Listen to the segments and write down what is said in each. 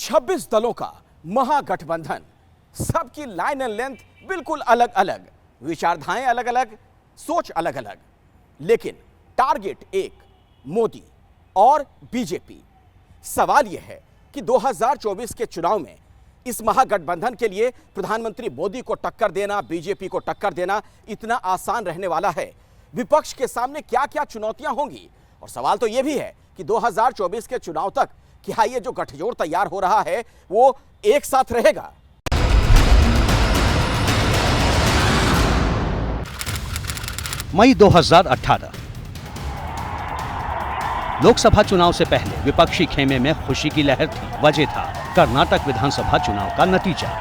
26 दलों का महागठबंधन, सबकी लाइन एंड लेंथ बिल्कुल अलग अलग, विचारधाराएं अलग अलग, सोच अलग अलग, लेकिन टारगेट एक, मोदी और बीजेपी। सवाल यह है कि 2024 के चुनाव में इस महागठबंधन के लिए प्रधानमंत्री मोदी को टक्कर देना, बीजेपी को टक्कर देना इतना आसान रहने वाला है? विपक्ष के सामने क्या क्या चुनौतियां होंगी? और सवाल तो यह भी है कि 2024 के चुनाव तक क्या ये जो गठजोड़ तैयार हो रहा है वो एक साथ रहेगा? मई 2018 लोकसभा चुनाव से पहले विपक्षी खेमे में खुशी की लहर थी। वजह था कर्नाटक विधानसभा चुनाव का नतीजा।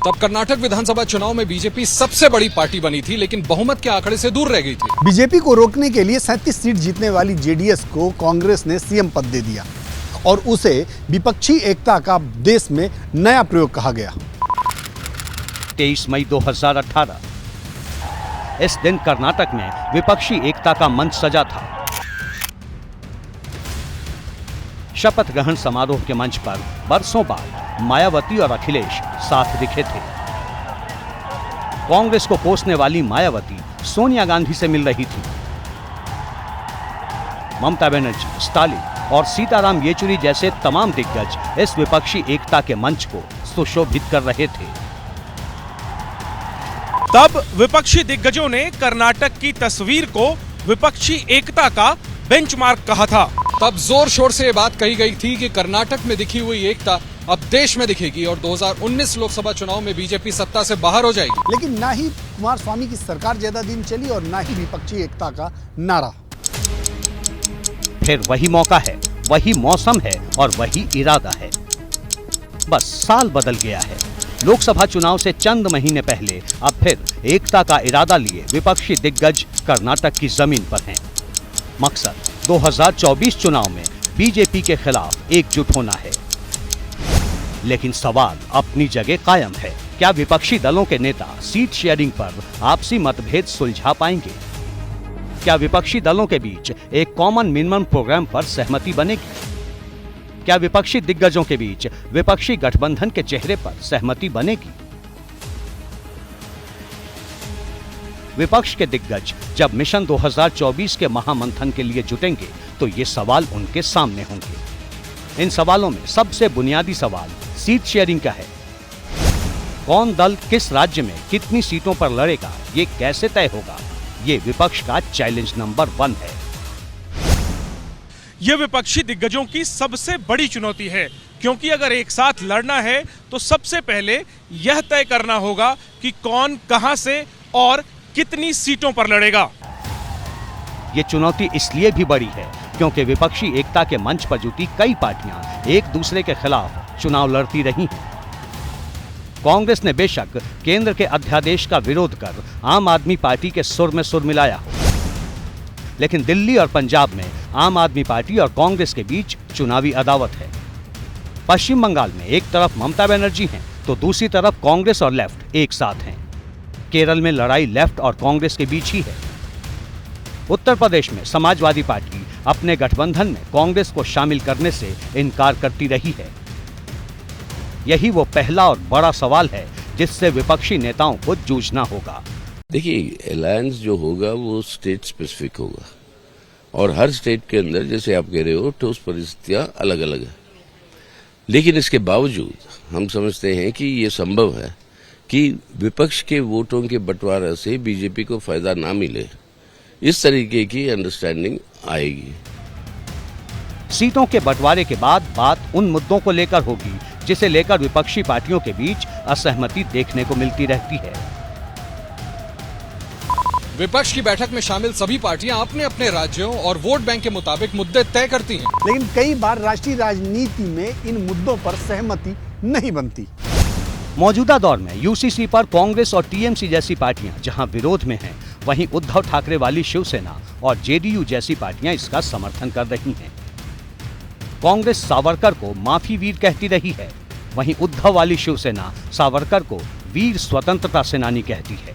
तब कर्नाटक विधानसभा चुनाव में बीजेपी सबसे बड़ी पार्टी बनी थी, लेकिन बहुमत के आंकड़े से दूर रह गई थी। बीजेपी को रोकने के लिए 37 सीट जीतने वाली जेडीएस को कांग्रेस ने सीएम पद दे दिया और उसे विपक्षी एकता का देश में नया प्रयोग कहा गया। 23 मई 2018 इस दिन कर्नाटक में विपक्षी एकता का मंच सजा था। शपथ ग्रहण समारोह के मंच पर बरसों बाद मायावती और अखिलेश साथ दिखे थे। कांग्रेस को कोसने वाली मायावती सोनिया गांधी से मिल रही थी। ममता बनर्जी, स्टालिन और सीताराम येचुरी जैसे तमाम दिग्गज इस विपक्षी एकता के मंच को सुशोभित कर रहे थे। तब विपक्षी दिग्गजों ने कर्नाटक की तस्वीर को विपक्षी एकता का बेंचमार्क कहा था। तब जोर शोर से ये बात कही गई थी कि कर्नाटक में दिखी हुई एकता अब देश में दिखेगी और 2019 लोकसभा चुनाव में बीजेपी सत्ता से बाहर हो जाएगी। लेकिन ना ही कुमार स्वामी की सरकार ज्यादा दिन चली और ना ही विपक्षी एकता का नारा। फिर वही मौका है, वही मौसम है और वही इरादा है। बस साल बदल गया है। लोकसभा चुनाव से चंद महीने पहले अब फिर एकता का इरादा लिए विपक्षी दिग्गज कर्नाटक की जमीन पर हैं। मकसद 2024 चुनाव में बीजेपी के खिलाफ एकजुट होना है। लेकिन सवाल अपनी जगह कायम है। क्या विपक्षी दलों के नेता सीट शेयरिंग पर आपसी मतभेद सुलझा पाएंगे? क्या विपक्षी दलों के बीच एक कॉमन मिनिमम प्रोग्राम पर सहमति बनेगी? क्या विपक्षी दिग्गजों के बीच विपक्षी गठबंधन के चेहरे पर सहमति बनेगी? विपक्ष के दिग्गज जब मिशन 2024 के महामंथन के लिए जुटेंगे तो ये सवाल उनके सामने होंगे। इन सवालों में सबसे बुनियादी सवाल सीट शेयरिंग का है। कौन दल किस राज्य में कितनी सीटों पर लड़ेगा, ये कैसे तय होगा? ये विपक्ष का चैलेंज नंबर 1 है। यह विपक्षी दिग्गजों की सबसे बड़ी चुनौती है, क्योंकि अगर एक साथ लड़ना है तो सबसे पहले यह तय करना होगा कि कौन कहां से और कितनी सीटों पर लड़ेगा। ये चुनौती इसलिए भी बड़ी है क्योंकि विपक्षी एकता के मंच पर जुटी कई पार्टियां एक दूसरे के खिलाफ चुनाव लड़ती रही हैं। कांग्रेस ने बेशक केंद्र के अध्यादेश का विरोध कर आम आदमी पार्टी के सुर में सुर मिलाया हो, लेकिन दिल्ली और पंजाब में आम आदमी पार्टी और कांग्रेस के बीच चुनावी अदावत है। पश्चिम बंगाल में एक तरफ ममता बनर्जी हैं तो दूसरी तरफ कांग्रेस और लेफ्ट एक साथ हैं। केरल में लड़ाई लेफ्ट और कांग्रेस के बीच ही है। उत्तर प्रदेश में समाजवादी पार्टी अपने गठबंधन में कांग्रेस को शामिल करने से इनकार करती रही है। यही वो पहला और बड़ा सवाल है जिससे विपक्षी नेताओं को जूझना होगा। देखिए, अलायंस जो होगा वो स्टेट स्पेसिफिक होगा और हर स्टेट के अंदर, जैसे आप कह रहे हो, ठोस परिस्थितियां अलग अलग है। लेकिन इसके बावजूद हम समझते हैं कि ये संभव है कि विपक्ष के वोटों के बंटवारा से बीजेपी को फायदा ना मिले। इस तरीके की अंडरस्टैंडिंग आएगी। सीटों के बंटवारे के बाद बात उन मुद्दों को लेकर होगी जिसे लेकर विपक्षी पार्टियों के बीच असहमति देखने को मिलती रहती है। विपक्ष की बैठक में शामिल सभी पार्टियां अपने अपने राज्यों और वोट बैंक के मुताबिक मुद्दे तय करती हैं। लेकिन कई बार राष्ट्रीय राजनीति में इन मुद्दों पर सहमति नहीं बनती। मौजूदा दौर में यूसीसी पर कांग्रेस और टीएमसी जैसी पार्टियां जहां विरोध में हैं, वहीं उद्धव ठाकरे वाली शिवसेना और जेडीयू जैसी पार्टियां इसका समर्थन कर रही हैं। कांग्रेस सावरकर को माफी वीर कहती रही है, वहीं उद्धव वाली शिवसेना सावरकर को वीर स्वतंत्रता सेनानी कहती है।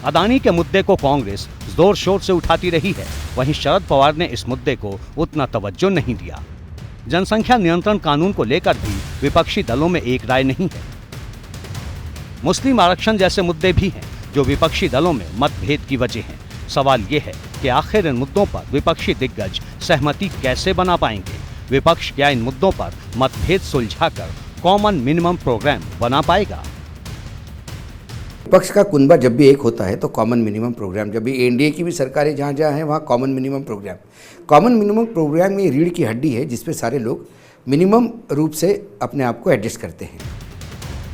अदानी के मुद्दे को कांग्रेस जोर शोर से उठाती रही है, वहीं शरद पवार ने इस मुद्दे को उतना तवज्जो नहीं दिया। जनसंख्या नियंत्रण कानून को लेकर भी विपक्षी दलों में एक राय नहीं है। मुस्लिम आरक्षण जैसे मुद्दे भी हैं जो विपक्षी दलों में मतभेद की वजह हैं। सवाल ये है कि आखिर इन मुद्दों पर विपक्षी दिग्गज सहमति कैसे बना पाएंगे? विपक्ष क्या इन मुद्दों पर मतभेद सुलझाकर कॉमन मिनिमम प्रोग्राम बना पाएगा? विपक्ष का कुनबा जब भी एक होता है तो कॉमन मिनिमम प्रोग्राम, जब भी एनडीए की भी सरकारें जहाँ जहाँ हैं वहाँ कॉमन मिनिमम प्रोग्राम में रीढ़ की हड्डी है जिसपे सारे लोग मिनिमम रूप से अपने आप को एडजस्ट करते हैं।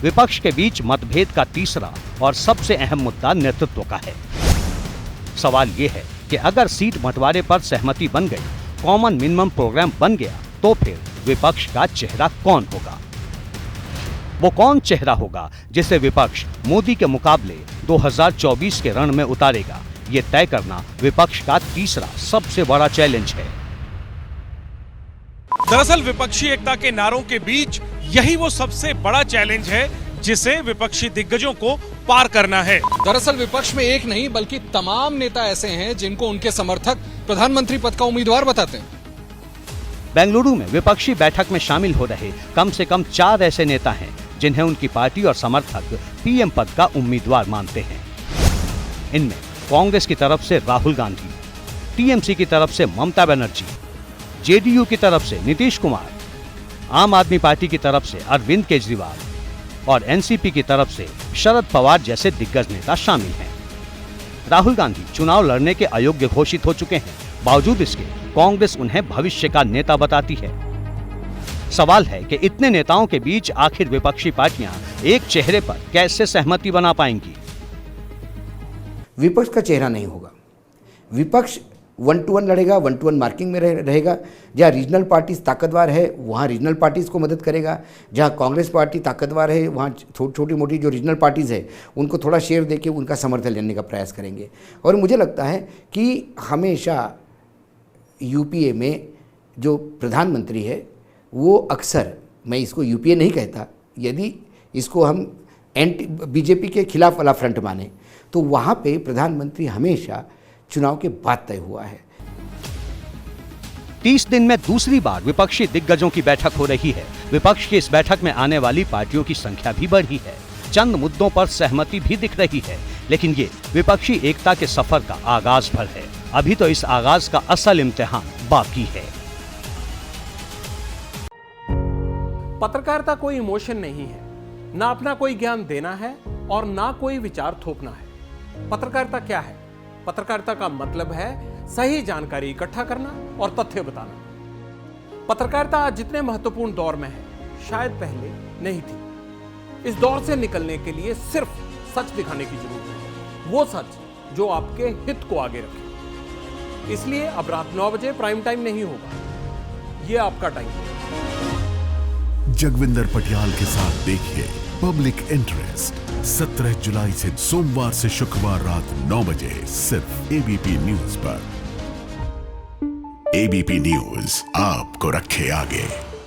विपक्ष के बीच मतभेद का तीसरा और सबसे अहम मुद्दा नेतृत्व का है। सवाल ये है कि अगर सीट बंटवारे पर सहमति बन गई, कॉमन मिनिमम प्रोग्राम बन गया, तो फिर विपक्ष का चेहरा कौन होगा? वो कौन चेहरा होगा जिसे विपक्ष मोदी के मुकाबले 2024 के रण में उतारेगा? ये तय करना विपक्ष का तीसरा सबसे बड़ा चैलेंज है। दरअसल विपक्षी एकता के नारों के बीच यही वो सबसे बड़ा चैलेंज है जिसे विपक्षी दिग्गजों को पार करना है। दरअसल विपक्ष में एक नहीं बल्कि तमाम नेता ऐसे हैं जिनको उनके समर्थक प्रधानमंत्री पद का उम्मीदवार बताते हैं। बेंगलुरु में विपक्षी बैठक में शामिल हो रहे कम से कम 4 ऐसे नेता हैं जिन्हें उनकी पार्टी और समर्थक पीएम पद का उम्मीदवार मानते हैं। इनमें कांग्रेस की तरफ से राहुल गांधी, टीएमसी की तरफ से ममता बनर्जी, जेडीयू की तरफ से नीतीश कुमार, आम आदमी पार्टी की तरफ से अरविंद केजरीवाल और एनसीपी की तरफ से शरद पवार जैसे दिग्गज नेता शामिल हैं। राहुल गांधी चुनाव लड़ने के अयोग्य घोषित हो चुके हैं, बावजूद इसके कांग्रेस उन्हें भविष्य का नेता बताती है। सवाल है कि इतने नेताओं के बीच आखिर विपक्षी पार्टियां एक चेहरे पर कैसे सहमति बना पाएंगी? विपक्ष का चेहरा नहीं होगा। विपक्ष 1-to-1 लड़ेगा, 1-to-1 मार्किंग में रहेगा। जहाँ रीजनल पार्टीज ताकतवर है वहाँ रीजनल पार्टीज़ को मदद करेगा। जहाँ कांग्रेस पार्टी ताकतवर है वहाँ छोटी मोटी जो रीजनल पार्टीज़ है उनको थोड़ा शेयर देके उनका समर्थन लेने का प्रयास करेंगे। और मुझे लगता है कि हमेशा यूपीए में जो प्रधानमंत्री है वो अक्सर, मैं इसको यूपीए नहीं कहता, यदि इसको हम बीजेपी के खिलाफ वाला फ्रंट माने तो वहाँ पे प्रधानमंत्री हमेशा चुनाव के बाद तय हुआ है। 30 दिन में दूसरी बार विपक्षी दिग्गजों की बैठक हो रही है। विपक्ष की इस बैठक में आने वाली पार्टियों की संख्या भी बढ़ी है। चंद मुद्दों पर सहमति भी दिख रही है, लेकिन ये विपक्षी एकता के सफर का आगाज भर है। अभी तो इस आगाज का असल इम्तिहान बाकी है। पत्रकारिता कोई इमोशन नहीं है, ना अपना कोई ज्ञान देना है और ना कोई विचार थोपना है। पत्रकारिता क्या है? पत्रकारिता का मतलब है सही जानकारी इकट्ठा करना और तथ्य बताना। पत्रकारिता आज जितने महत्वपूर्ण दौर में है, शायद पहले नहीं थी। इस दौर से निकलने के लिए सिर्फ सच दिखाने की जरूरत है, वो सच जो आपके हित को आगे रखे। इसलिए अब रात 9 बजे प्राइम टाइम नहीं होगा, ये आपका टाइम है। जगविंदर पटियाल के साथ देखिए पब्लिक इंटरेस्ट 17 जुलाई से सोमवार से शुक्रवार रात 9 बजे सिर्फ एबीपी न्यूज पर। एबीपी न्यूज आपको रखे आगे।